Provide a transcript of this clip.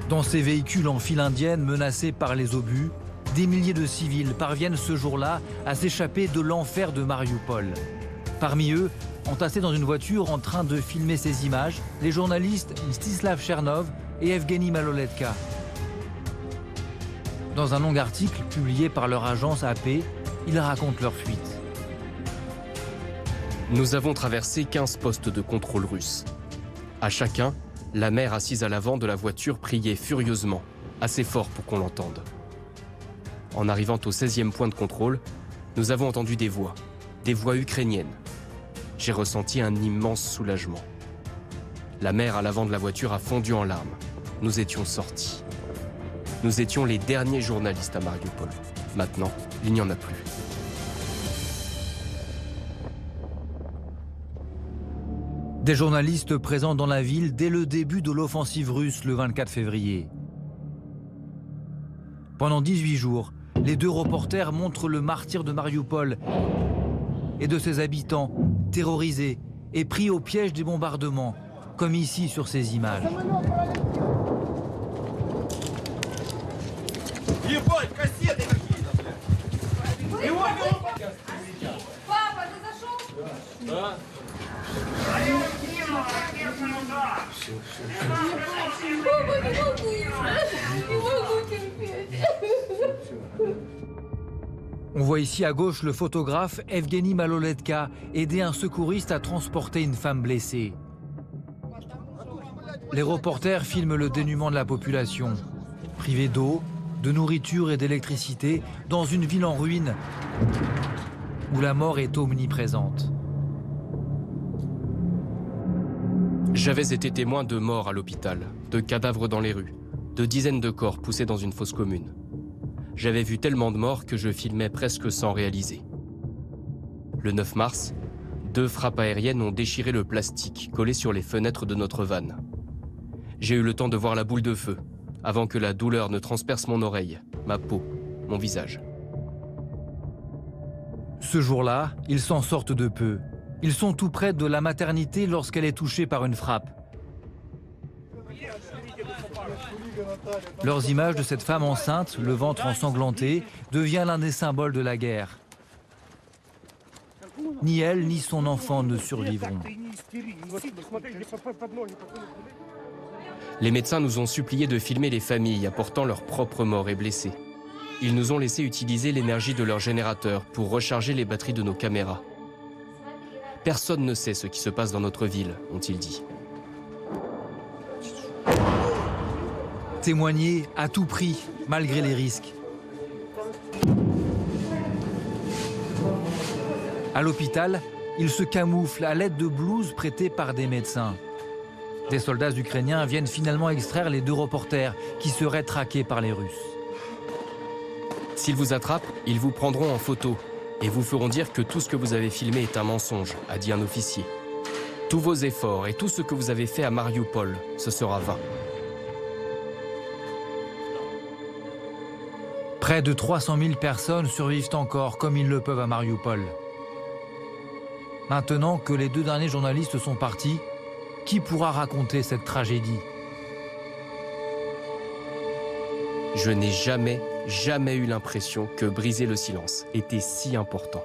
Dans ces véhicules en file indienne menacés par les obus, des milliers de civils parviennent ce jour-là à s'échapper de l'enfer de Mariupol. Parmi eux, entassés dans une voiture en train de filmer ces images, les journalistes Mstislav Chernov et Evgeny Maloletka. Dans un long article publié par leur agence AP, ils racontent leur fuite. Nous avons traversé 15 postes de contrôle russes. À chacun, la mère assise à l'avant de la voiture priait furieusement, assez fort pour qu'on l'entende. En arrivant au 16e point de contrôle, nous avons entendu des voix ukrainiennes. J'ai ressenti un immense soulagement. La mère à l'avant de la voiture a fondu en larmes. Nous étions sortis. Nous étions les derniers journalistes à Mariupol. Maintenant, il n'y en a plus. Des journalistes présents dans la ville dès le début de l'offensive russe le 24 février. Pendant 18 jours, les deux reporters montrent le martyre de Mariupol et de ses habitants terrorisés et pris au piège des bombardements, comme ici sur ces images. On voit ici à gauche le photographe Evgeny Maloletka aider un secouriste à transporter une femme blessée. Les reporters filment le dénuement de la population, privée d'eau, de nourriture et d'électricité, dans une ville en ruine où la mort est omniprésente. J'avais été témoin de morts à l'hôpital, de cadavres dans les rues, de dizaines de corps poussés dans une fosse commune. J'avais vu tellement de morts que je filmais presque sans réaliser. Le 9 mars, 2 frappes aériennes ont déchiré le plastique collé sur les fenêtres de notre van. J'ai eu le temps de voir la boule de feu, avant que la douleur ne transperce mon oreille, ma peau, mon visage. Ce jour-là, ils s'en sortent de peu. Ils sont tout près de la maternité lorsqu'elle est touchée par une frappe. Leurs images de cette femme enceinte, le ventre ensanglanté, devient l'un des symboles de la guerre. Ni elle, ni son enfant ne survivront. Les médecins nous ont supplié de filmer les familles apportant leurs propres morts et blessés. Ils nous ont laissé utiliser l'énergie de leur générateur pour recharger les batteries de nos caméras. Personne ne sait ce qui se passe dans notre ville, ont-ils dit. Témoigner à tout prix, malgré les risques. À l'hôpital, ils se camouflent à l'aide de blouses prêtées par des médecins. Des soldats ukrainiens viennent finalement extraire les 2 reporters qui seraient traqués par les Russes. S'ils vous attrapent, ils vous prendront en photo et vous feront dire que tout ce que vous avez filmé est un mensonge, a dit un officier. Tous vos efforts et tout ce que vous avez fait à Mariupol, ce sera vain. Près de 300 000 personnes survivent encore comme ils le peuvent à Mariupol. Maintenant que les 2 derniers journalistes sont partis, qui pourra raconter cette tragédie? Je n'ai jamais eu l'impression que briser le silence était si important.